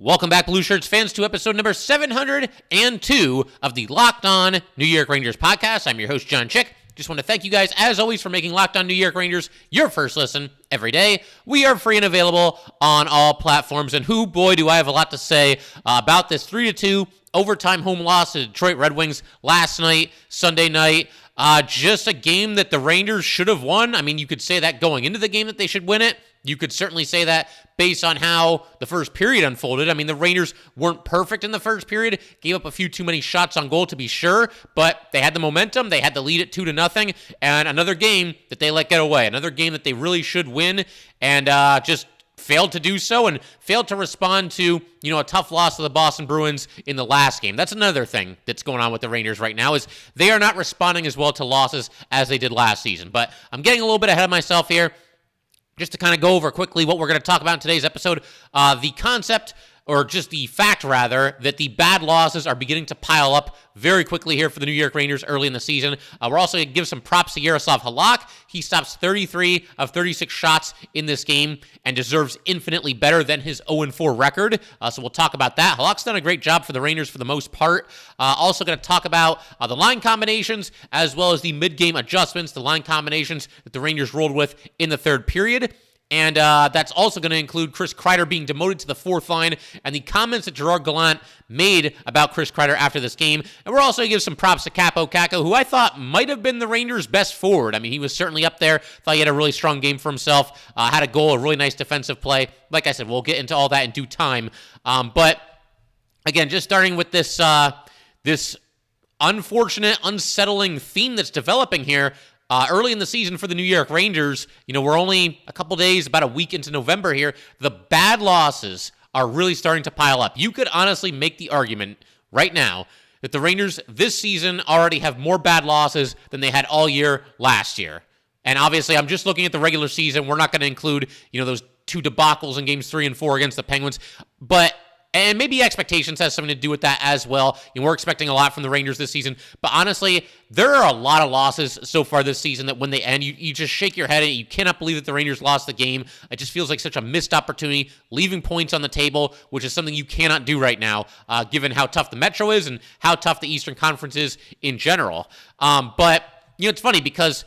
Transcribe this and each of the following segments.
Welcome back, Blue Shirts fans, to episode number 702 of the Locked On New York Rangers podcast. I'm your host, John Chick. Just want to thank you guys, as always, for making Locked On New York Rangers your first listen every day. We are free and available on all platforms, and boy, do I have a lot to say about this 3-2 overtime home loss to the Detroit Red Wings last night, Sunday night. Just a game that the Rangers should have won. I mean, you could say that going into the game that they should win it. You could certainly say that based on how the first period unfolded. I mean, the Rangers weren't perfect in the first period, gave up a few too many shots on goal to be sure, but they had the momentum, they had the lead at 2-0, and another game that they let get away, another game that they really should win, and just failed to do so and failed to respond to, a tough loss to the Boston Bruins in the last game. That's another thing that's going on with the Rangers right now is they are not responding as well to losses as they did last season. But I'm getting a little bit ahead of myself here. Just to kind of go over quickly what we're going to talk about in today's episode, the concept, or just the fact, rather, that the bad losses are beginning to pile up very quickly here for the New York Rangers early in the season. We're also going to give some props to Jaroslav Halak. He stops 33 of 36 shots in this game and deserves infinitely better than his 0-4 record. So we'll talk about that. Halak's done a great job for the Rangers for the most part. Also going to talk about the line combinations as well as the mid-game adjustments, the line combinations that the Rangers rolled with in the third period. And that's also going to include Chris Kreider being demoted to the fourth line and the comments that Gerard Gallant made about Chris Kreider after this game. And we're also going to give some props to Kaapo Kakko, who I thought might have been the Rangers' best forward. I mean, he was certainly up there. Thought he had a really strong game for himself. Had a goal, a really nice defensive play. Like I said, we'll get into all that in due time. But again, just starting with this unfortunate, unsettling theme that's developing here. Early in the season for the New York Rangers, we're only a couple days, about a week into November here. The bad losses are really starting to pile up. You could honestly make the argument right now that the Rangers this season already have more bad losses than they had all year last year. And obviously, I'm just looking at the regular season. We're not going to include, those two debacles in games 3 and 4 against the Penguins. And maybe expectations has something to do with that as well. We're expecting a lot from the Rangers this season. But honestly, there are a lot of losses so far this season that when they end, you just shake your head and you cannot believe that the Rangers lost the game. It just feels like such a missed opportunity, leaving points on the table, which is something you cannot do right now, given how tough the Metro is and how tough the Eastern Conference is in general. But, it's funny because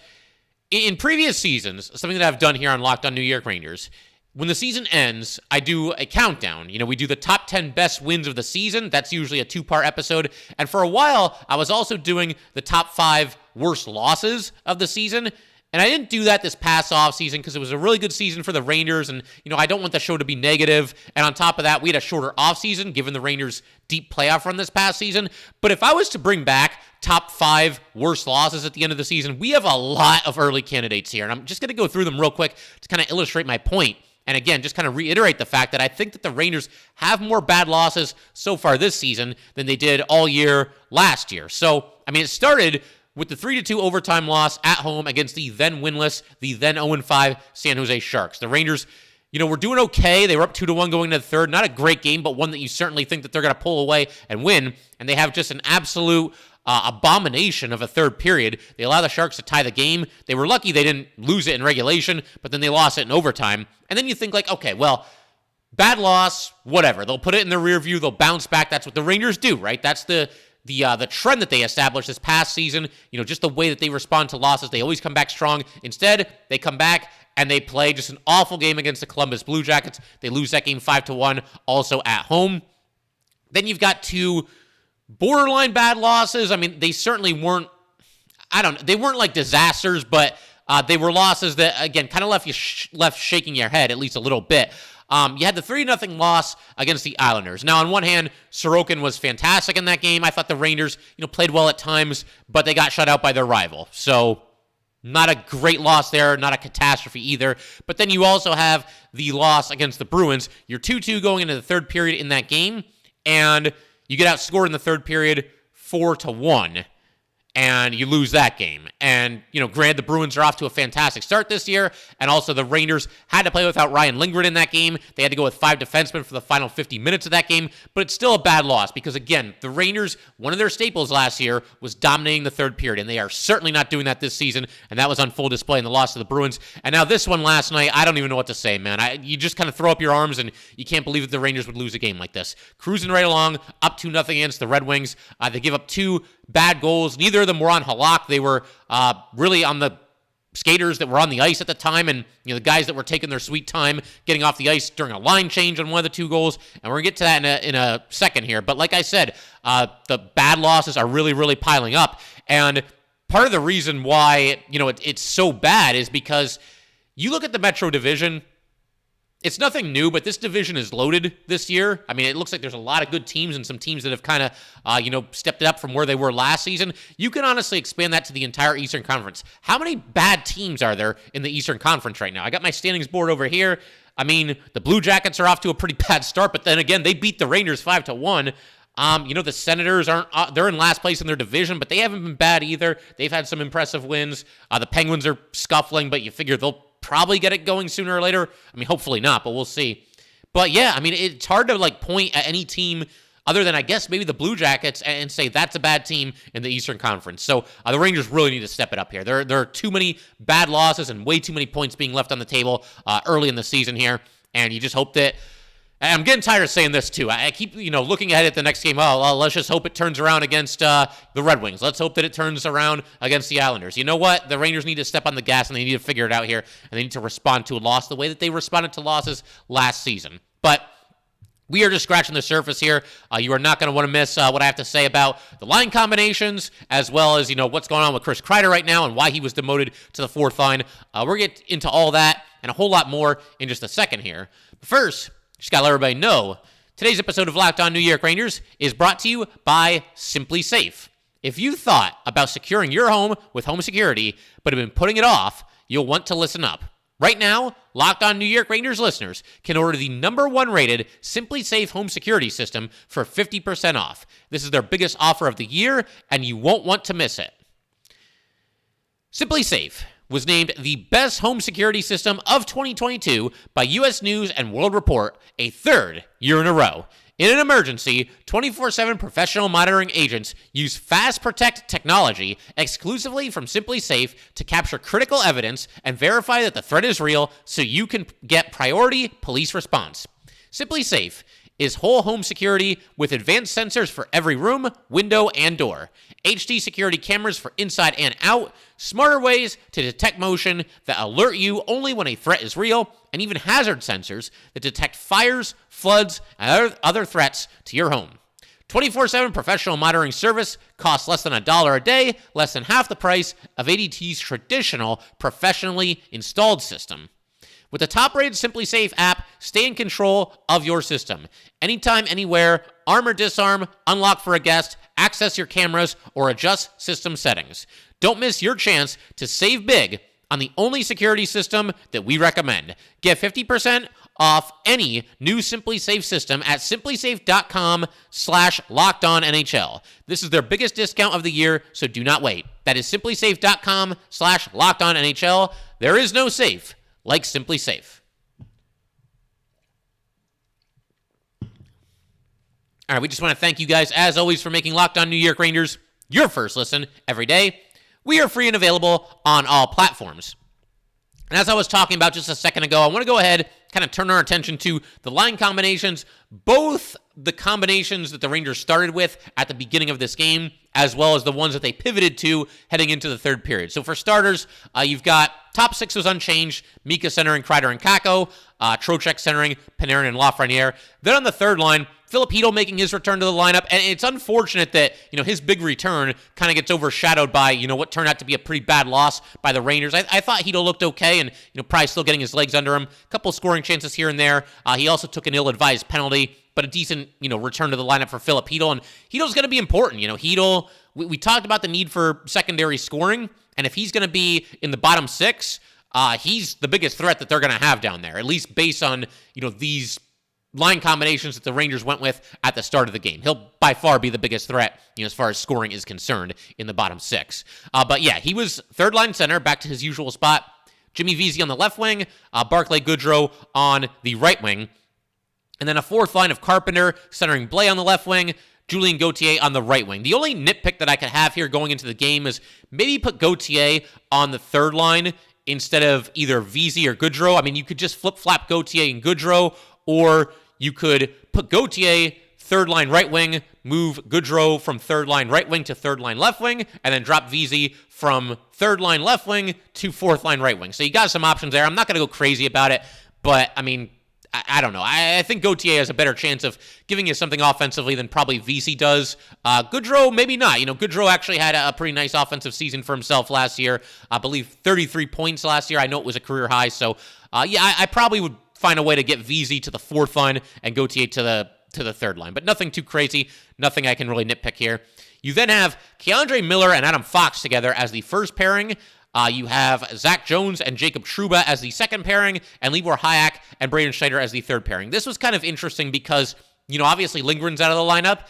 in previous seasons, something that I've done here on Locked On New York Rangers, when the season ends, I do a countdown. We do the top 10 best wins of the season. That's usually a 2-part episode. And for a while, I was also doing the top 5 worst losses of the season. And I didn't do that this past offseason because it was a really good season for the Rangers. And, I don't want the show to be negative. And on top of that, we had a shorter offseason given the Rangers' deep playoff run this past season. But if I was to bring back top 5 worst losses at the end of the season, we have a lot of early candidates here. And I'm just going to go through them real quick to kind of illustrate my point. And again, just kind of reiterate the fact that I think that the Rangers have more bad losses so far this season than they did all year last year. So, it started with the 3-2 overtime loss at home against the then winless, the then 0-5 San Jose Sharks. The Rangers, were doing okay. They were up 2-1 going into the third. Not a great game, but one that you certainly think that they're going to pull away and win. And they have just an absolute abomination of a third period. They allow the Sharks to tie the game. They were lucky they didn't lose it in regulation, but then they lost it in overtime. And then you think okay, well, bad loss, whatever. They'll put it in the rear view. They'll bounce back. That's what the Rangers do, right? That's the trend that they established this past season. Just the way that they respond to losses. They always come back strong. Instead, they come back and they play just an awful game against the Columbus Blue Jackets. They lose that game 5-1, also at home. Then you've got 2 borderline bad losses. They certainly weren't, they weren't like disasters, but they were losses that, again, kind of left you left shaking your head at least a little bit. You had the 3-0 loss against the Islanders. Now, on one hand, Sorokin was fantastic in that game. I thought the Rangers, played well at times, but they got shut out by their rival. So, not a great loss there, not a catastrophe either. But then you also have the loss against the Bruins. You're 2-2 going into the third period in that game, and you get outscored in the third period 4-1. and you lose that game. And, granted, the Bruins are off to a fantastic start this year, and also the Rangers had to play without Ryan Lindgren in that game. They had to go with 5 defensemen for the final 50 minutes of that game, but it's still a bad loss because, again, the Rangers, one of their staples last year was dominating the third period, and they are certainly not doing that this season, and that was on full display in the loss to the Bruins. And now this one last night, I don't even know what to say, man. You just kind of throw up your arms, and you can't believe that the Rangers would lose a game like this. Cruising right along, up 2-0 against the Red Wings. They give up 2 bad goals. Neither of them were on Halak. They were really on the skaters that were on the ice at the time, and the guys that were taking their sweet time getting off the ice during a line change on one of the 2 goals. And we're going to get to that in a second here. But like I said, the bad losses are really, really piling up. And part of the reason why, it's so bad is because you look at the Metro Division. It's nothing new, but this division is loaded this year. I mean, it looks like there's a lot of good teams and some teams that have kind of, stepped it up from where they were last season. You can honestly expand that to the entire Eastern Conference. How many bad teams are there in the Eastern Conference right now? I got my standings board over here. I mean, the Blue Jackets are off to a pretty bad start, but then again, they beat the Rangers 5-1. The Senators they're in last place in their division, but they haven't been bad either. They've had some impressive wins. The Penguins are scuffling, but you figure they'll probably get it going sooner or later. I mean, hopefully not, but we'll see. But yeah, I mean, it's hard to point at any team other than, I guess, maybe the Blue Jackets and say that's a bad team in the Eastern Conference. So the Rangers really need to step it up here. There are too many bad losses and way too many points being left on the table early in the season here, and you just hope that. I'm getting tired of saying this, too. I keep, looking ahead at the next game. Oh, well, let's just hope it turns around against the Red Wings. Let's hope that it turns around against the Islanders. You know what? The Rangers need to step on the gas, and they need to figure it out here, and they need to respond to a loss the way that they responded to losses last season. But we are just scratching the surface here. You are not going to want to miss what I have to say about the line combinations, as well as, what's going on with Chris Kreider right now and why he was demoted to the 4th line. We're going to get into all that and a whole lot more in just a second here. But first, just got to let everybody know, today's episode of Locked On New York Rangers is brought to you by Simply Safe. If you thought about securing your home with home security, but have been putting it off, you'll want to listen up. Right now, Locked On New York Rangers listeners can order the #1 rated Simply Safe home security system for 50% off. This is their biggest offer of the year, and you won't want to miss it. Simply Safe was named the best home security system of 2022 by U.S. News and World Report, a 3rd year in a row. In an emergency, 24/7 professional monitoring agents use Fast Protect technology exclusively from Simply Safe to capture critical evidence and verify that the threat is real so you can get priority police response. Simply Safe is whole home security with advanced sensors for every room, window, and door. HD security cameras for inside and out, smarter ways to detect motion that alert you only when a threat is real, and even hazard sensors that detect fires, floods, and other threats to your home. 24/7 professional monitoring service costs less than $1 a day, less than half the price of ADT's traditional professionally installed system. With the top-rated Simply Safe app, stay in control of your system. Anytime, anywhere, arm or disarm, unlock for a guest, access your cameras, or adjust system settings. Don't miss your chance to save big on the only security system that we recommend. Get 50% off any new Simply Safe system at simplysafe.com/LockedOnNHL. This is their biggest discount of the year, so do not wait. That is simplysafe.com/LockedOnNHL. There is no safe like Simply Safe. All right, we just want to thank you guys, as always, for making Locked On New York Rangers your first listen every day. We are free and available on all platforms. And as I was talking about just a second ago, I want to go ahead, kind of turn our attention to the line combinations, both the combinations that the Rangers started with at the beginning of this game, as well as the ones that they pivoted to heading into the third period. So for starters, you've got top 6 was unchanged, Mika centering Kreider and Kakko, Trocheck centering Panarin and Lafreniere. Then on the third line, Filip Chytil making his return to the lineup, and it's unfortunate that, his big return kind of gets overshadowed by, what turned out to be a pretty bad loss by the Rangers. I thought Chytil looked okay and, probably still getting his legs under him. A couple scoring chances here and there. He also took an ill-advised penalty, but a decent, return to the lineup for Filip Chytil, and Chytil's going to be important. Chytil, we talked about the need for secondary scoring, and if he's going to be in the bottom 6, he's the biggest threat that they're going to have down there, at least based on, these line combinations that the Rangers went with at the start of the game. He'll by far be the biggest threat, as far as scoring is concerned in the bottom six. But yeah, he was third line center, back to his usual spot. Jimmy Vesey on the left wing, Barclay Goodrow on the right wing. And then a fourth line of Carpenter centering Blais on the left wing, Julien Gauthier on the right wing. The only nitpick that I could have here going into the game is maybe put Gauthier on the third line instead of either Vesey or Goodrow. I mean, you could just flip-flap Gauthier and Goodrow, or you could put Gauthier third line right wing, move Goodrow from third line right wing to third line left wing, and then drop Vesey from third line left wing to fourth line right wing. So you got some options there. I'm not going to go crazy about it, but I mean, I don't know. I think Gauthier has a better chance of giving you something offensively than probably Vesey does. Goodrow, maybe not. Goodrow actually had a pretty nice offensive season for himself last year. I believe 33 points last year. I know it was a career high. So, I probably would find a way to get Vesey to the fourth line and Gauthier to the third line. But nothing too crazy. Nothing I can really nitpick here. You then have Keandre Miller and Adam Fox together as the first pairing. You have Zac Jones and Jacob Trouba as the second pairing, and Libor Hayek and Braden Schneider as the third pairing. This was kind of interesting because, obviously Lindgren's out of the lineup.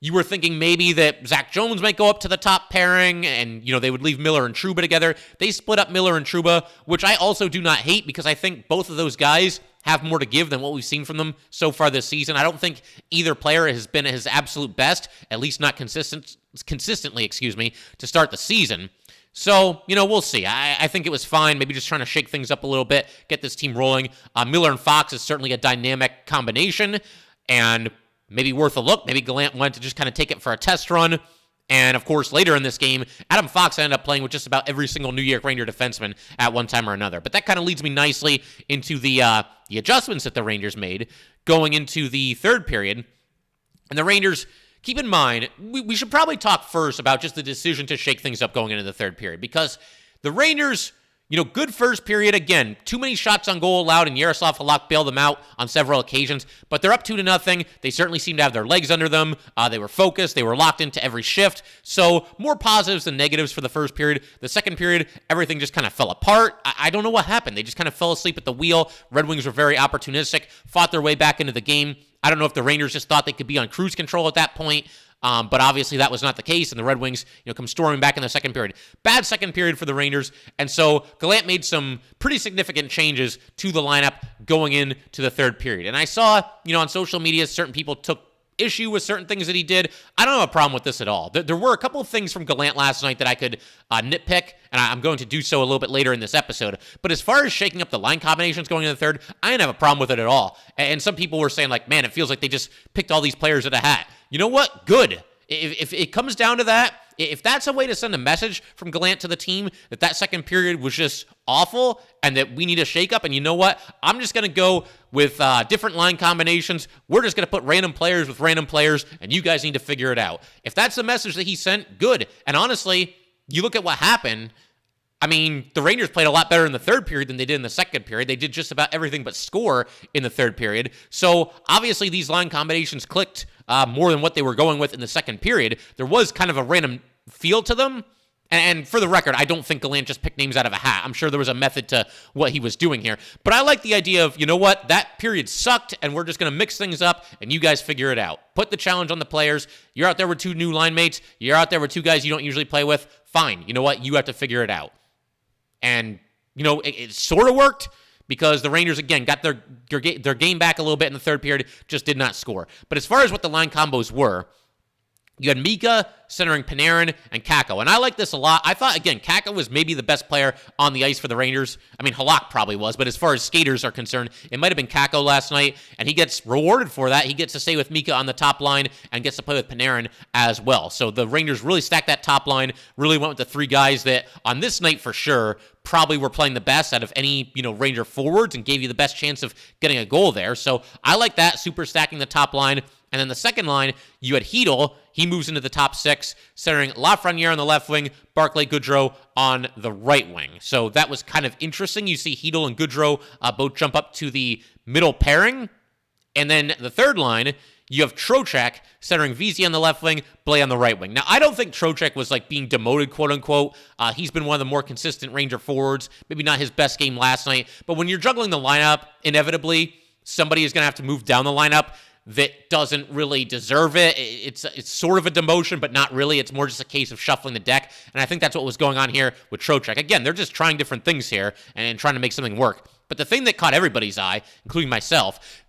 You were thinking maybe that Zac Jones might go up to the top pairing, and, they would leave Miller and Trouba together. They split up Miller and Trouba, which I also do not hate because I think both of those guys have more to give than what we've seen from them so far this season. I don't think either player has been at his absolute best, at least not consistently, to start the season. So, we'll see. I think it was fine. Maybe just trying to shake things up a little bit, get this team rolling. Miller and Fox is certainly a dynamic combination and maybe worth a look. Maybe Gallant wanted to just kind of take it for a test run. And, of course, later in this game, Adam Fox ended up playing with just about every single New York Ranger defenseman at one time or another. But that kind of leads me nicely into the adjustments that the Rangers made going into the third period. And the Rangers, keep in mind, we should probably talk first about just the decision to shake things up going into the third period, because the Rangers, good first period. Again, too many shots on goal allowed, and Jaroslav Halak bailed them out on several occasions, but they're up 2-0. They certainly seem to have their legs under them. They were focused. They were locked into every shift. So more positives than negatives for the first period. The second period, everything just kind of fell apart. I don't know what happened. They just kind of fell asleep at the wheel. Red Wings were very opportunistic, fought their way back into the game. I don't know if the Rangers just thought they could be on cruise control at that point, but obviously that was not the case, and the Red Wings, come storming back in the second period. Bad second period for the Rangers, and so Gallant made some pretty significant changes to the lineup going into the third period. And I saw, on social media, certain people took issue with certain things that he did. I don't have a problem with this at all. There were a couple of things from Gallant last night that I could nitpick, and I'm going to do so a little bit later in this episode. But as far as shaking up the line combinations going into the third, I didn't have a problem with it at all. And some people were saying, man, it feels like they just picked all these players at a hat. You know what? Good. If it comes down to that, if that's a way to send a message from Gallant to the team that second period was just awful and that we need a shakeup, and you know what? I'm just going to go with different line combinations. We're just going to put random players with random players, and you guys need to figure it out. If that's the message that he sent, good. And honestly, you look at what happened. I mean, the Rangers played a lot better in the third period than they did in the second period. They did just about everything but score in the third period. So obviously these line combinations clicked more than what they were going with in the second period. There was kind of a random feel to them. And for the record, I don't think Gallant just picked names out of a hat. I'm sure there was a method to what he was doing here. But I like the idea of, you know what, that period sucked, and we're just going to mix things up, and you guys figure it out. Put the challenge on the players. You're out there with two new line mates. You're out there with two guys you don't usually play with. Fine. You know what? You have to figure it out. And, it sort of worked because the Rangers, again, got their game back a little bit in the third period, just did not score. But as far as what the line combos were, you had Mika centering Panarin and Kakko. And I like this a lot. I thought, again, Kakko was maybe the best player on the ice for the Rangers. I mean, Halak probably was, but as far as skaters are concerned, it might have been Kakko last night, and he gets rewarded for that. He gets to stay with Mika on the top line and gets to play with Panarin as well. So the Rangers really stacked that top line, really went with the three guys that, on this night for sure, probably were playing the best out of any, Ranger forwards and gave you the best chance of getting a goal there. So I like that, super stacking the top line. And then the second line, you had Hedl. He moves into the top six, centering Lafreniere on the left wing, Barclay Goodrow on the right wing. So that was kind of interesting. You see Hedl and Goodrow both jump up to the middle pairing. And then the third line, you have Trocheck centering Vesey on the left wing, Blais on the right wing. Now, I don't think Trocheck was being demoted, quote unquote. He's been one of the more consistent Ranger forwards. Maybe not his best game last night. But when you're juggling the lineup, inevitably, somebody is going to have to move down the lineup that doesn't really deserve it. It's sort of a demotion, but not really. It's more just a case of shuffling the deck, and I think that's what was going on here with Trocheck. Again, they're just trying different things here and trying to make something work. But the thing that caught everybody's eye, including myself,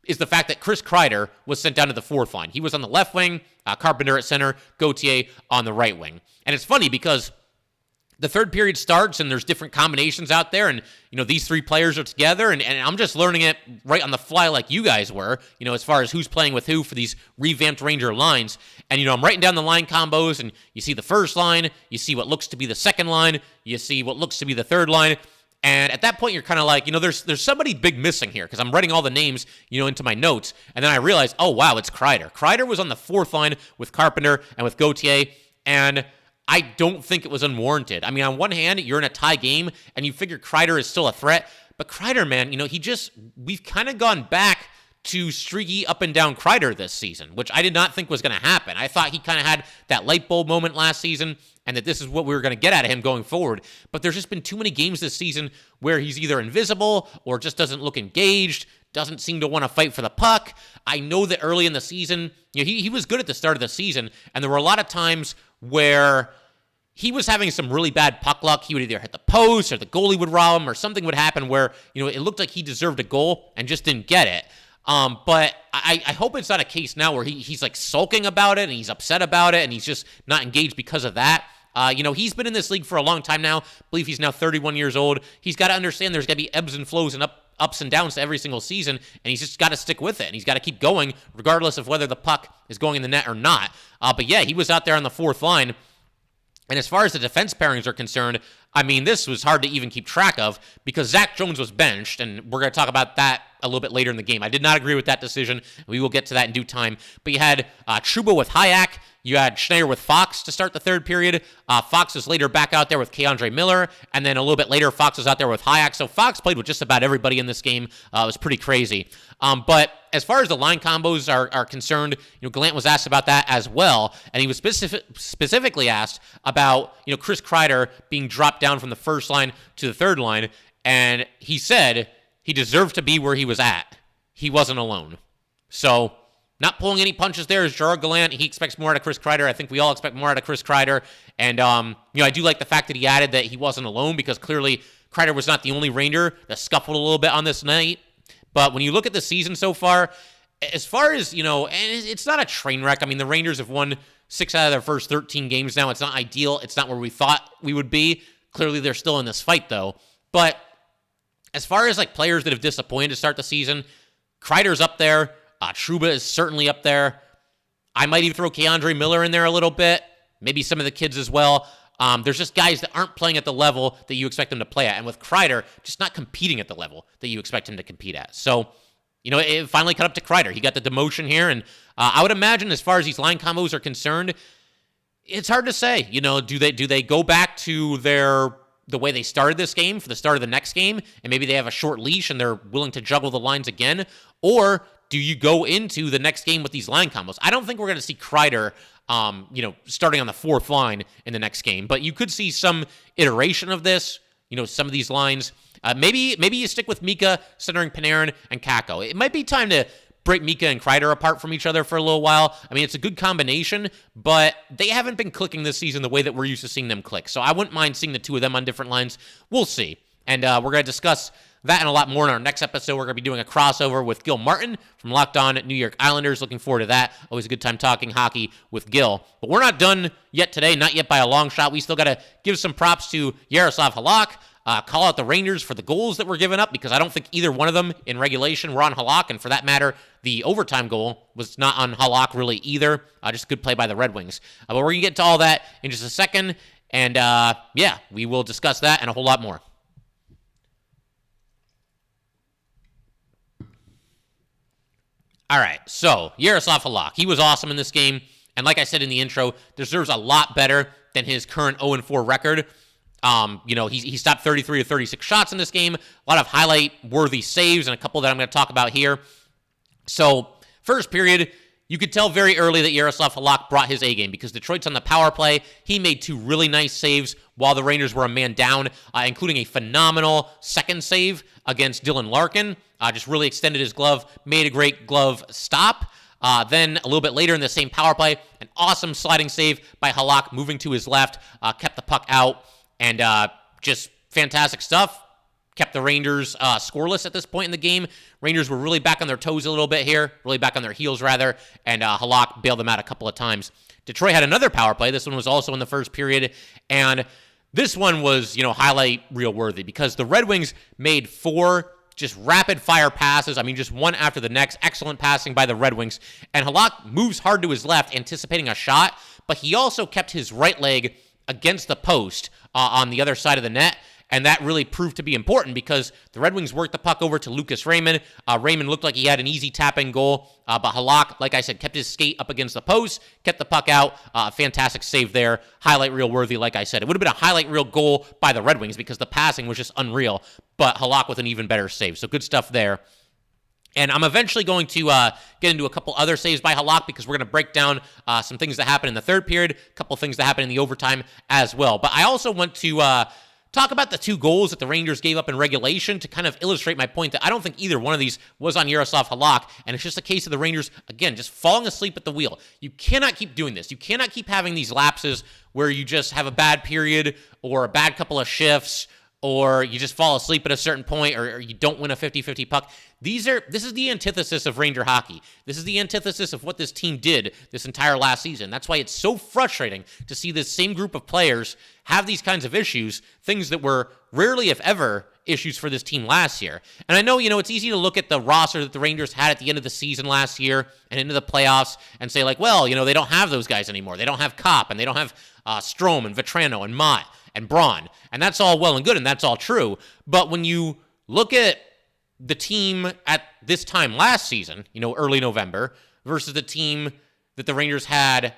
is the fact that Chris Kreider was sent down to the fourth line. He was on the left wing, Carpenter at center, Gauthier on the right wing. And it's funny because the third period starts and there's different combinations out there, and these three players are together, and I'm just learning it right on the fly like you guys were, as far as who's playing with who for these revamped Ranger lines. And I'm writing down the line combos, and you see the first line, you see what looks to be the second line, you see what looks to be the third line. And at that point, you're kind of like, there's somebody big missing here, because I'm writing all the names, into my notes. And then I realized, oh, wow, it's Kreider. Kreider was on the fourth line with Carpenter and with Gauthier, and I don't think it was unwarranted. I mean, on one hand, you're in a tie game, and you figure Kreider is still a threat. But Kreider, man, we've kind of gone back to streaky up and down Kreider this season, which I did not think was going to happen. I thought he kind of had that light bulb moment last season, and that this is what we were going to get out of him going forward. But there's just been too many games this season where he's either invisible or just doesn't look engaged, doesn't seem to want to fight for the puck. I know that early in the season, he was good at the start of the season, and there were a lot of times where he was having some really bad puck luck. He would either hit the post or the goalie would rob him, or something would happen where, it looked like he deserved a goal and just didn't get it. But I hope it's not a case now where he's like sulking about it and he's upset about it and he's just not engaged because of that. He's been in this league for a long time now. I believe he's now 31 years old. He's got to understand there's got to be ebbs and flows and ups and downs to every single season, and he's just got to stick with it, and he's got to keep going regardless of whether the puck is going in the net or not. But yeah, he was out there on the fourth line. And as far as the defense pairings are concerned, I mean, this was hard to even keep track of because Zac Jones was benched, and we're going to talk about that a little bit later in the game. I did not agree with that decision. We will get to that in due time. But you had Trouba with Halak. You had Schneider with Fox to start the third period. Fox was later back out there with K'Andre Miller, and then a little bit later, Fox was out there with Halak. So Fox played with just about everybody in this game. It was pretty crazy. But as far as the line combos are concerned, Gallant was asked about that as well, and he was specifically asked about Chris Kreider being dropped down from the first line to the third line, and he said he deserved to be where he was at. He wasn't alone. So not pulling any punches there is Gerard Gallant. He expects more out of Chris Kreider. I think we all expect more out of Chris Kreider. And, I do like the fact that he added that he wasn't alone because clearly Kreider was not the only Ranger that scuffled a little bit on this night. But when you look at the season so far as, and it's not a train wreck. I mean, the Rangers have won 6 out of their first 13 games now. It's not ideal. It's not where we thought we would be. Clearly, they're still in this fight, though. But as far as, players that have disappointed to start the season, Kreider's up there. Trouba is certainly up there. I might even throw K'Andre Miller in there a little bit. Maybe some of the kids as well. There's just guys that aren't playing at the level that you expect them to play at. And with Kreider, just not competing at the level that you expect him to compete at. So, it finally cut up to Kreider. He got the demotion here. And I would imagine as far as these line combos are concerned, it's hard to say. Do they go back to the way they started this game for the start of the next game, and maybe they have a short leash and they're willing to juggle the lines again? Or do you go into the next game with these line combos? I don't think we're going to see Kreider, starting on the fourth line in the next game, but you could see some iteration of this, some of these lines. Maybe you stick with Mika centering Panarin and Kakko. It might be time to break Mika and Kreider apart from each other for a little while. I mean, it's a good combination, but they haven't been clicking this season the way that we're used to seeing them click. So I wouldn't mind seeing the two of them on different lines. We'll see. And we're going to discuss that and a lot more in our next episode. We're going to be doing a crossover with Gil Martin from Locked On New York Islanders. Looking forward to that. Always a good time talking hockey with Gil. But we're not done yet today, not yet by a long shot. We still got to give some props to Jaroslav Halak. Call out the Rangers for the goals that were given up because I don't think either one of them in regulation were on Halak, and for that matter, the overtime goal was not on Halak really either. Just good play by the Red Wings. But we're going to get to all that in just a second, and we will discuss that and a whole lot more. All right, so Jaroslav Halak, he was awesome in this game, and like I said in the intro, deserves a lot better than his current 0-4 record. He stopped 33 of 36 shots in this game. A lot of highlight-worthy saves and a couple that I'm going to talk about here. So, first period, You could tell very early that Jaroslav Halak brought his A-game because Detroit's on the power play. He made 2 really nice saves while the Rangers were a man down, including a phenomenal second save against Dylan Larkin. Just really extended his glove, made a great glove stop. Then a little bit later in the same power play, an awesome sliding save by Halak, moving to his left, kept the puck out, and just fantastic stuff. Kept the Rangers scoreless at this point in the game. Rangers were really back on their toes a little bit here, really back on their heels rather, and Halak bailed them out a couple of times. Detroit had another power play. This one was also in the first period, and this one was, highlight reel worthy because the Red Wings made 4 just rapid-fire passes. I mean, just one after the next. Excellent passing by the Red Wings. And Halak moves hard to his left, anticipating a shot, but he also kept his right leg against the post on the other side of the net. And that really proved to be important because the Red Wings worked the puck over to Lucas Raymond. Raymond looked like he had an easy tap-in goal, but Halak, like I said, kept his skate up against the post, kept the puck out. Fantastic save there. Highlight reel worthy, like I said. It would have been a highlight reel goal by the Red Wings because the passing was just unreal, but Halak with an even better save. So good stuff there. And I'm eventually going to get into a couple other saves by Halak because we're going to break down some things that happened in the third period, a couple things that happened in the overtime as well. But I also want to talk about the 2 goals that the Rangers gave up in regulation to kind of illustrate my point that I don't think either one of these was on Jaroslav Halak, and it's just a case of the Rangers, again, just falling asleep at the wheel. You cannot keep doing this. You cannot keep having these lapses where you just have a bad period or a bad couple of shifts or you just fall asleep at a certain point or you don't win a 50-50 puck. This is the antithesis of Ranger hockey. This is the antithesis of what this team did this entire last season. That's why it's so frustrating to see this same group of players have these kinds of issues, things that were rarely, if ever, issues for this team last year. And I know, it's easy to look at the roster that the Rangers had at the end of the season last year and into the playoffs and say, like, well, they don't have those guys anymore. They don't have Kopp, and they don't have Strome and Vetrano and Mott and Braun. And that's all well and good, and that's all true. But when you look at the team at this time last season, early November, versus the team that the Rangers had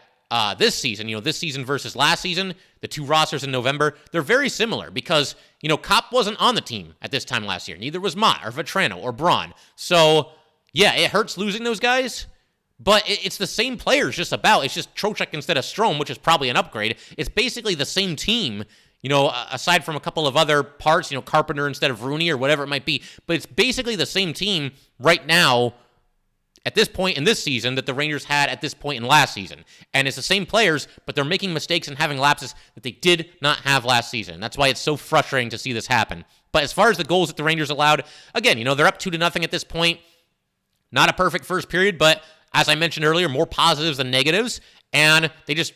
this season, this season versus last season, the 2 rosters in November, they're very similar because, Kopp wasn't on the team at this time last year. Neither was Mott or Vetrano or Braun. So, yeah, it hurts losing those guys, but it's the same players just about. It's just Trocheck instead of Strome, which is probably an upgrade. It's basically the same team, aside from a couple of other parts, Carpenter instead of Rooney or whatever it might be. But it's basically the same team right now at this point in this season that the Rangers had at this point in last season. And it's the same players, but they're making mistakes and having lapses that they did not have last season. That's why it's so frustrating to see this happen. But as far as the goals that the Rangers allowed, again, they're up 2-0 at this point. Not a perfect first period, but as I mentioned earlier, more positives than negatives. And they just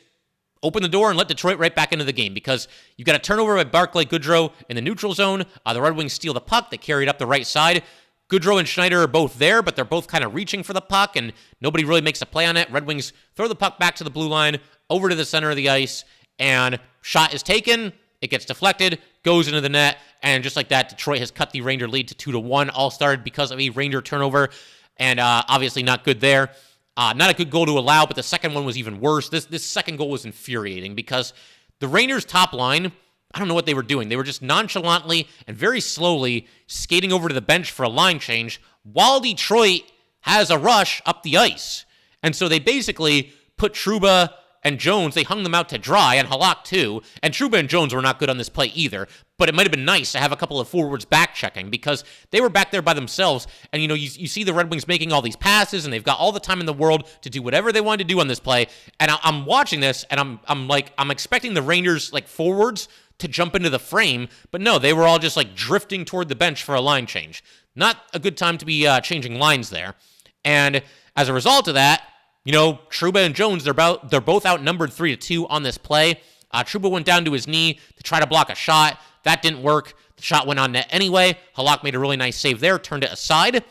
open the door and let Detroit right back into the game because you got a turnover by Barclay Goodrow in the neutral zone. The Red Wings steal the puck. They carry it up the right side. Goodrow and Schneider are both there, but they're both kind of reaching for the puck, and nobody really makes a play on it. Red Wings throw the puck back to the blue line, over to the center of the ice, and shot is taken. It gets deflected, goes into the net, and just like that, Detroit has cut the Ranger lead to 2-1. All started because of a Ranger turnover, and obviously not good there. Not a good goal to allow, but the second one was even worse. This second goal was infuriating because the Rangers' top line, I don't know what they were doing. They were just nonchalantly and very slowly skating over to the bench for a line change while Detroit has a rush up the ice. And so they basically put Trouba and Jones, they hung them out to dry, and Halak too. And Trouba and Jones were not good on this play either. But it might have been nice to have a couple of forwards back-checking because they were back there by themselves. And, you see the Red Wings making all these passes, and they've got all the time in the world to do whatever they wanted to do on this play. And I'm watching this, and I'm expecting the Rangers, forwards to jump into the frame. But no, they were all just, drifting toward the bench for a line change. Not a good time to be changing lines there. And as a result of that, Trouba and Jones, they're both outnumbered 3-2 on this play. Trouba went down to his knee to try to block a shot. That didn't work. The shot went on net anyway. Halak made a really nice save there, turned it aside.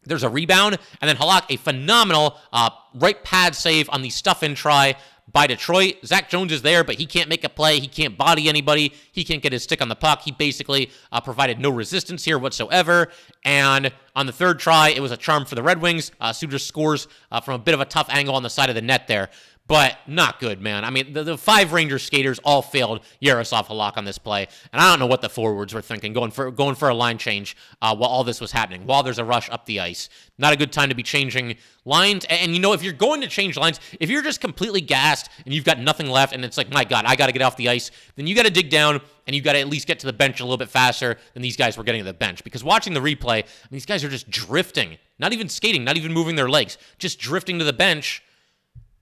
There's a rebound, and then Halak, a phenomenal right pad save on the stuff-in try by Detroit. Zac Jones is there, but he can't make a play. He can't body anybody. He can't get his stick on the puck. He basically provided no resistance here whatsoever. And on the third try, it was a charm for the Red Wings. Suter scores from a bit of a tough angle on the side of the net there. but not good, man. I mean, the 5 Rangers skaters all failed Jaroslav Halak on this play, and I don't know what the forwards were thinking, going for a line change while all this was happening, while there's a rush up the ice. Not a good time to be changing lines, and if you're going to change lines, if you're just completely gassed and you've got nothing left, and it's like, my God, I got to get off the ice, then you got to dig down, and you got to at least get to the bench a little bit faster than these guys were getting to the bench, because watching the replay, these guys are just drifting, not even skating, not even moving their legs, just drifting to the bench.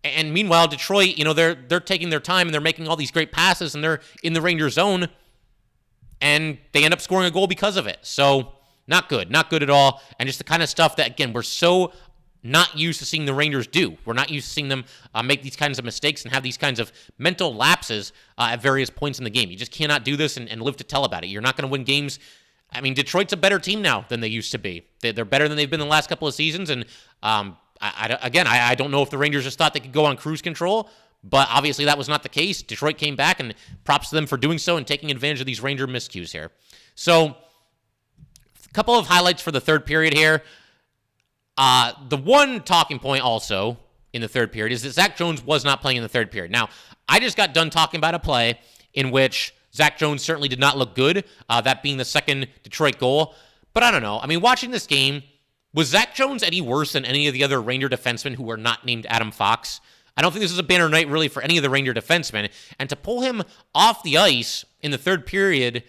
And meanwhile, Detroit, they're taking their time and they're making all these great passes and they're in the Rangers zone and they end up scoring a goal because of it. So not good at all. And just the kind of stuff that, again, we're so not used to seeing the Rangers do. We're not used to seeing them make these kinds of mistakes and have these kinds of mental lapses at various points in the game. You just cannot do this and live to tell about it. You're not going to win games. I mean, Detroit's a better team now than they used to be. They're better than they've been the last couple of seasons. And I don't know if the Rangers just thought they could go on cruise control, but obviously that was not the case. Detroit came back, and props to them for doing so and taking advantage of these Ranger miscues here. So, a couple of highlights for the third period here. The one talking point also in the third period is that Zac Jones was not playing in the third period. Now, I just got done talking about a play in which Zac Jones certainly did not look good, that being the second Detroit goal. But I don't know. I mean, watching this game, was Zac Jones any worse than any of the other Ranger defensemen who were not named Adam Fox? I don't think this is a banner night really for any of the Ranger defensemen. And to pull him off the ice in the third period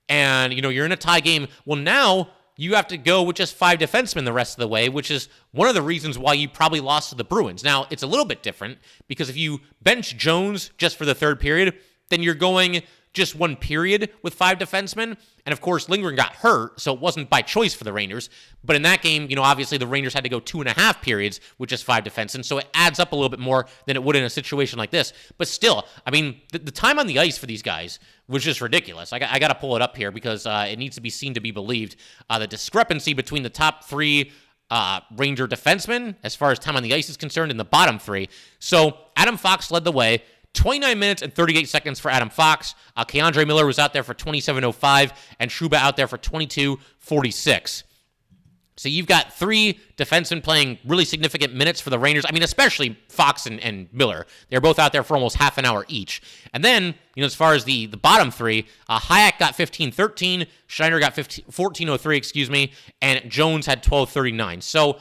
and, you're in a tie game, well, now you have to go with just 5 defensemen the rest of the way, which is one of the reasons why you probably lost to the Bruins. Now, it's a little bit different because if you bench Jones just for the third period, then you're going just one period with 5 defensemen. And of course, Lindgren got hurt, so it wasn't by choice for the Rangers. But in that game, obviously the Rangers had to go 2.5 periods with just 5 defensemen, so it adds up a little bit more than it would in a situation like this. But still, I mean, the time on the ice for these guys was just ridiculous. I got to pull it up here because it needs to be seen to be believed. The discrepancy between the top 3 Ranger defensemen, as far as time on the ice is concerned, and the bottom 3. So Adam Fox led the way. 29 minutes and 38 seconds for Adam Fox. Keandre Miller was out there for 27:05, and Trouba out there for 22:46. So you've got 3 defensemen playing really significant minutes for the Rangers. I mean, especially Fox and Miller. They're both out there for almost half an hour each. And then, as far as the bottom 3, Hayek got 15:13, Schneider got 14:03, and Jones had 12:39. So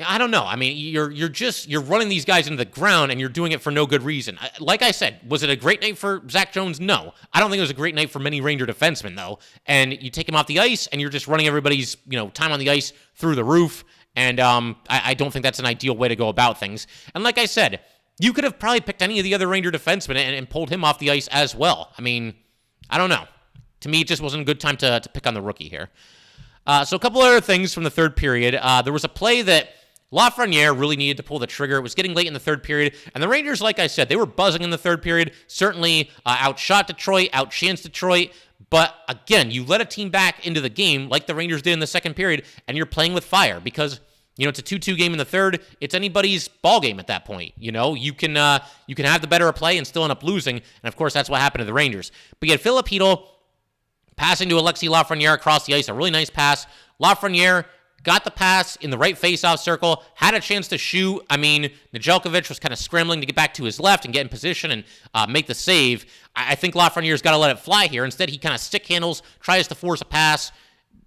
I don't know. I mean, you're running these guys into the ground, and you're doing it for no good reason. Like I said, was it a great night for Zac Jones? No. I don't think it was a great night for many Ranger defensemen, though. And you take him off the ice, and you're just running everybody's time on the ice through the roof. And I don't think that's an ideal way to go about things. And like I said, you could have probably picked any of the other Ranger defensemen and pulled him off the ice as well. I mean, I don't know. To me, it just wasn't a good time to pick on the rookie here. So a couple other things from the third period. There was a play that Lafreniere really needed to pull the trigger. It was getting late in the third period, and the Rangers, like I said, they were buzzing in the third period, certainly outshot Detroit, outchanced Detroit, but again, you let a team back into the game like the Rangers did in the second period, and you're playing with fire because, it's a 2-2 game in the third. It's anybody's ball game at that point. You can have the better play and still end up losing, and of course, that's what happened to the Rangers. But you had Filipino passing to Alexis Lafreniere across the ice, a really nice pass. Lafreniere got the pass in the right face-off circle, had a chance to shoot. I mean, Nedeljkovic was kind of scrambling to get back to his left and get in position and make the save. I think Lafreniere's got to let it fly here. Instead, he kind of stick handles, tries to force a pass.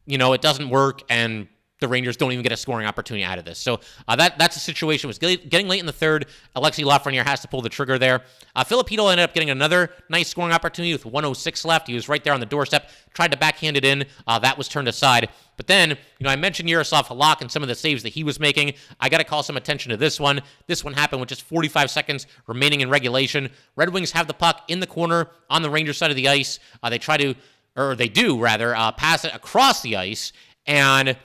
It doesn't work, and the Rangers don't even get a scoring opportunity out of this. So that's a situation. It was getting late in the third. Alexis Lafreniere has to pull the trigger there. Filipino ended up getting another nice scoring opportunity with 1:06 left. He was right there on the doorstep, tried to backhand it in. That was turned aside. But then, I mentioned Jaroslav Halak and some of the saves that he was making. I got to call some attention to this one. This one happened with just 45 seconds remaining in regulation. Red Wings have the puck in the corner on the Rangers side of the ice. They do pass it across the ice, and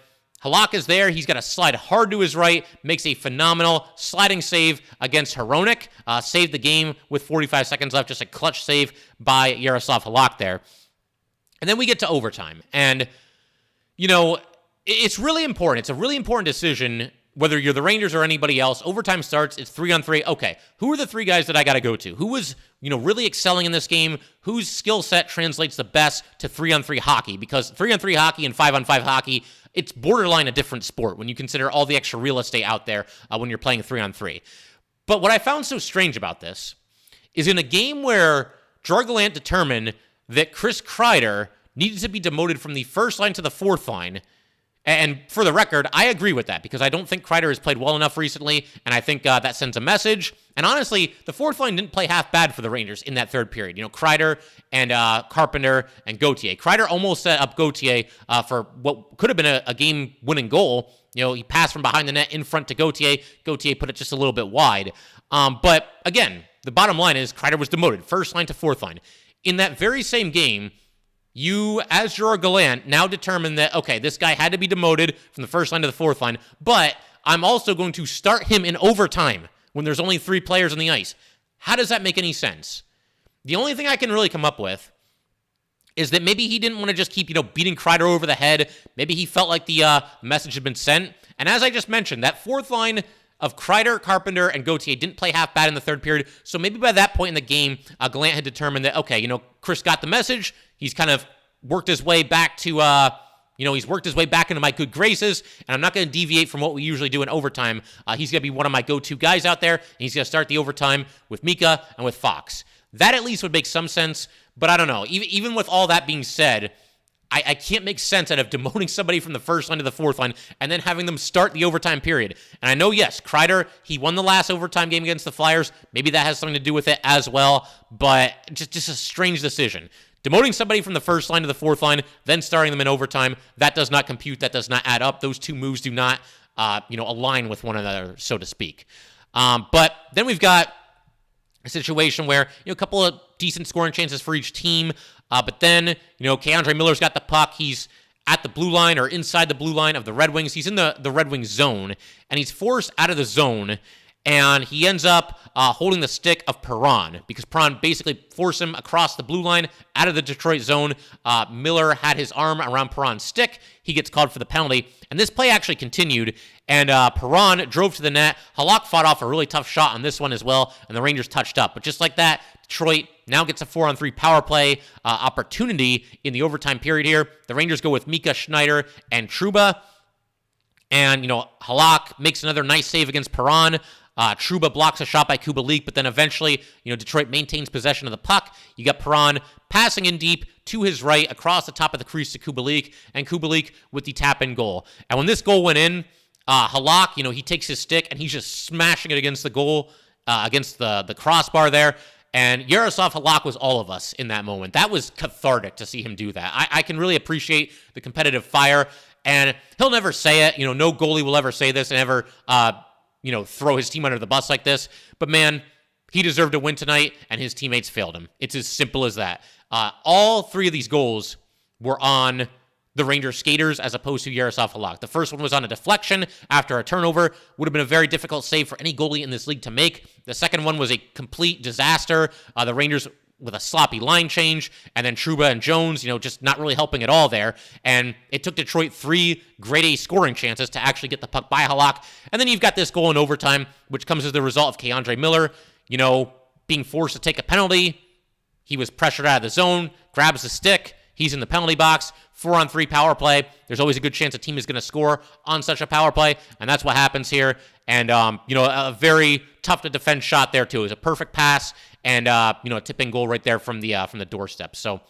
Halak is there. He's got to slide hard to his right, makes a phenomenal sliding save against Hronek, saved the game with 45 seconds left, just a clutch save by Jaroslav Halak there. And then we get to overtime, and, it's really important. It's a really important decision, whether you're the Rangers or anybody else. Overtime starts, it's 3-on-3. Okay, who are the 3 guys that I got to go to? Who was, really excelling in this game? Whose skill set translates the best to 3-on-3 hockey? Because 3-on-3 hockey and 5-on-5 hockey, it's borderline a different sport when you consider all the extra real estate out there when you're playing 3-on-3. But what I found so strange about this is in a game where Gerard Gallant determined that Chris Kreider needed to be demoted from the first line to the fourth line. And for the record, I agree with that because I don't think Kreider has played well enough recently, and I think that sends a message. And honestly, the fourth line didn't play half bad for the Rangers in that third period. Kreider and Carpenter and Gauthier. Kreider almost set up Gauthier for what could have been a game-winning goal. He passed from behind the net in front to Gauthier. Gauthier put it just a little bit wide. But again, the bottom line is Kreider was demoted, first line to fourth line. In that very same game, you, as Gerard Gallant, now determine that, okay, this guy had to be demoted from the first line to the fourth line, but I'm also going to start him in overtime when there's only 3 players on the ice. How does that make any sense? The only thing I can really come up with is that maybe he didn't want to just keep, beating Kreider over the head. Maybe he felt like the message had been sent. And as I just mentioned, that fourth line of Kreider, Carpenter, and Gauthier didn't play half bad in the third period. So maybe by that point in the game, Gallant had determined that, okay, Chris got the message. He's kind of worked his way back to, he's worked his way back into my good graces, and I'm not going to deviate from what we usually do in overtime. He's going to be one of my go-to guys out there, and he's going to start the overtime with Mika and with Fox. That at least would make some sense, but I don't know. Even with all that being said, I can't make sense out of demoting somebody from the first line to the fourth line and then having them start the overtime period. And I know, yes, Kreider, he won the last overtime game against the Flyers. Maybe that has something to do with it as well, but just a strange decision. Demoting somebody from the first line to the fourth line, then starting them in overtime, that does not compute. That does not add up. Those two moves do not, align with one another, so to speak. But then we've got a situation where, a couple of decent scoring chances for each team. But then, K'Andre Miller's got the puck. He's at the blue line or inside the blue line of the Red Wings. He's in the Red Wings zone, and he's forced out of the zone, and he ends up holding the stick of Perron because Perron basically forced him across the blue line out of the Detroit zone. Miller had his arm around Perron's stick. He gets called for the penalty, and this play actually continued, and Perron drove to the net. Halak fought off a really tough shot on this one as well, and the Rangers touched up. But just like that, Detroit now gets a 4-on-3 power play opportunity in the overtime period here. The Rangers go with Mika, Schneider, and Trouba. And, Halak makes another nice save against Perron. Trouba blocks a shot by Kubalik, but then eventually, Detroit maintains possession of the puck. You got Perron passing in deep to his right across the top of the crease to Kubalik, and Kubalik with the tap-in goal. And when this goal went in, Halak, he takes his stick and he's just smashing it against the goal, against the crossbar there. And Jaroslav Halak was all of us in that moment. That was cathartic to see him do that. I can really appreciate the competitive fire, and he'll never say it. No goalie will ever say this and ever, throw his team under the bus like this. But man, he deserved to win tonight, and his teammates failed him. It's as simple as that. All 3 of these goals were on the Rangers skaters as opposed to Jaroslav Halak. The first one was on a deflection after a turnover. Would have been a very difficult save for any goalie in this league to make. The second one was a complete disaster. The Rangers with a sloppy line change, and then Trouba and Jones, just not really helping at all there. And it took Detroit 3 grade A scoring chances to actually get the puck by Halak. And then you've got this goal in overtime, which comes as the result of K'Andre Miller, being forced to take a penalty. He was pressured out of the zone, grabs the stick. He's in the penalty box. 4-on-3 power play. There's always a good chance a team is going to score on such a power play, and that's what happens here. And, a very tough to defend shot there, too. It was a perfect pass and, a tipping goal right there from the doorstep. So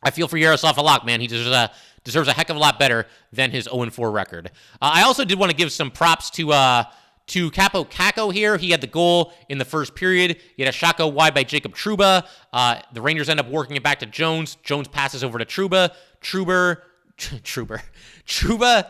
I feel for Jaroslav Halak, man. He deserves a heck of a lot better than his 0-4 record. I also did want to give some props to Kaapo Kakko here. He had the goal in the first period. He had a shot go wide by Jacob Trouba. The Rangers end up working it back to Jones. Jones passes over to Trouba. Trouba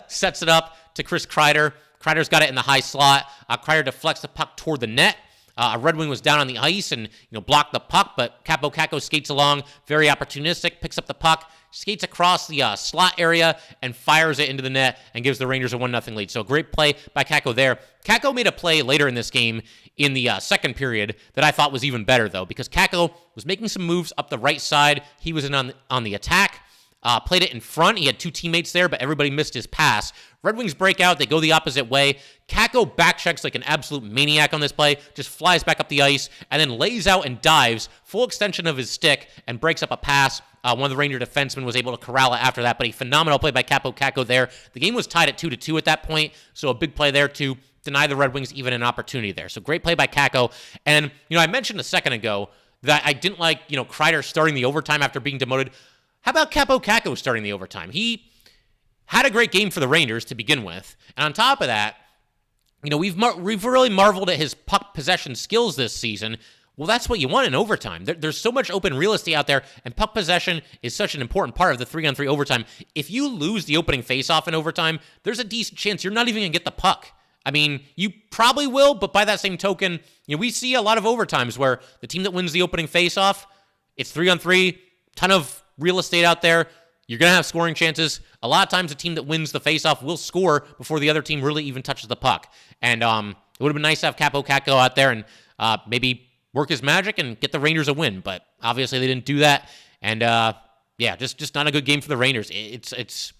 sets it up to Chris Kreider. Kreider's got it in the high slot. Kreider deflects the puck toward the net. A Red Wing was down on the ice and blocked the puck, but Kaapo Kakko skates along, very opportunistic, picks up the puck, skates across the slot area, and fires it into the net and gives the Rangers a 1-0 lead. So a great play by Kakko there. Kakko made a play later in this game in the second period that I thought was even better, though, because Kakko was making some moves up the right side. He was in on the attack. Played it in front. He had 2 teammates there, but everybody missed his pass. Red Wings break out. They go the opposite way. Kakko backchecks like an absolute maniac on this play, just flies back up the ice, and then lays out and dives, full extension of his stick, and breaks up a pass. One of the Ranger defensemen was able to corral it after that, but a phenomenal play by Kaapo Kakko there. The game was tied at 2-2 at that point, so a big play there to deny the Red Wings even an opportunity there. So great play by Kakko. And, I mentioned a second ago that I didn't like, Kreider starting the overtime after being demoted. How about Kaapo Kakko starting the overtime? He had a great game for the Rangers to begin with. And on top of that, we've really marveled at his puck possession skills this season. Well, that's what you want in overtime. There's so much open real estate out there, and puck possession is such an important part of the 3-on-3 overtime. If you lose the opening faceoff in overtime, there's a decent chance you're not even going to get the puck. I mean, you probably will, but by that same token, we see a lot of overtimes where the team that wins the opening faceoff, it's 3-on-3, ton of real estate out there. You're going to have scoring chances. A lot of times the team that wins the faceoff will score before the other team really even touches the puck. And it would have been nice to have Kaapo Kakko out there and maybe work his magic and get the Rangers a win, but obviously they didn't do that. And just not a good game for the Rangers. It's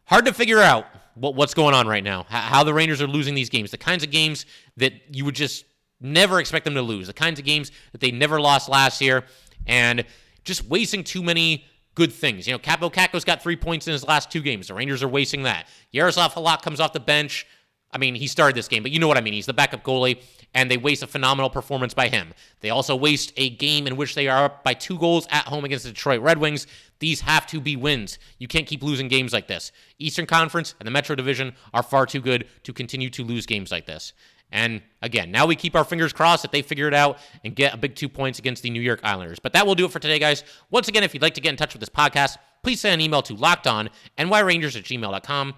hard to figure out what's going on right now, how the Rangers are losing these games, the kinds of games that you would just never expect them to lose, the kinds of games that they never lost last year, and just wasting too many good things. Kaapo Kakko's got 3 points in his last 2 games. The Rangers are wasting that. Jaroslav Halak comes off the bench. I mean, he started this game, but you know what I mean. He's the backup goalie, and they waste a phenomenal performance by him. They also waste a game in which they are up by 2 goals at home against the Detroit Red Wings. These have to be wins. You can't keep losing games like this. Eastern Conference and the Metro Division are far too good to continue to lose games like this. And again, now we keep our fingers crossed that they figure it out and get a big 2 points against the New York Islanders. But that will do it for today, guys. Once again, if you'd like to get in touch with this podcast, please send an email to lockedonnyrangers@gmail.com.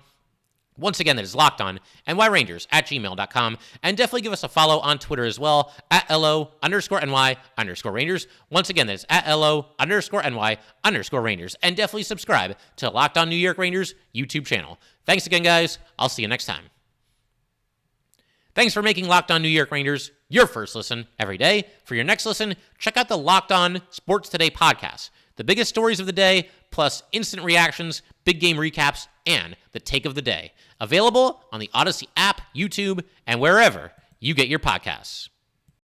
Once again, that is lockedonnyrangers@gmail.com. And definitely give us a follow on Twitter as well, @LO_NY_Rangers. Once again, that is @LO_NY_Rangers. And definitely subscribe to Locked On New York Rangers YouTube channel. Thanks again, guys. I'll see you next time. Thanks for making Locked On New York Rangers your first listen every day. For your next listen, check out the Locked On Sports Today podcast. The biggest stories of the day, plus instant reactions, big game recaps, and the take of the day. Available on the Odyssey app, YouTube, and wherever you get your podcasts.